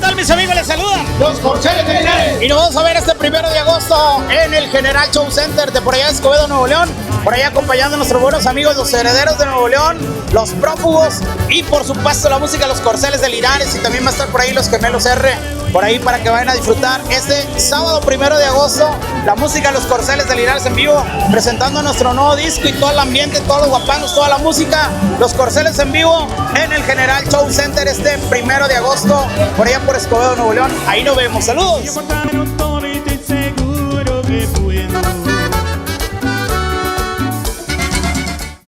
tal, mis amigos? Les saludan los Corceles de Linares. y nos vamos a ver este 1 de agosto en el General Show Center de por allá de Escobedo, Nuevo León. Por allá acompañando a nuestros buenos amigos, los herederos de Nuevo León, los prófugos y por supuesto la música Los Corceles de Linares, y también va a estar por ahí los Gemelos R, por ahí para que vayan a disfrutar este sábado 1 de agosto la música Los Corceles de Linares en vivo, presentando nuestro nuevo disco y todo el ambiente, todos los guapangos, toda la música, Los Corceles en vivo en el General Show Center este 1 de agosto, por allá por Escobedo, Nuevo León. Ahí nos vemos, saludos.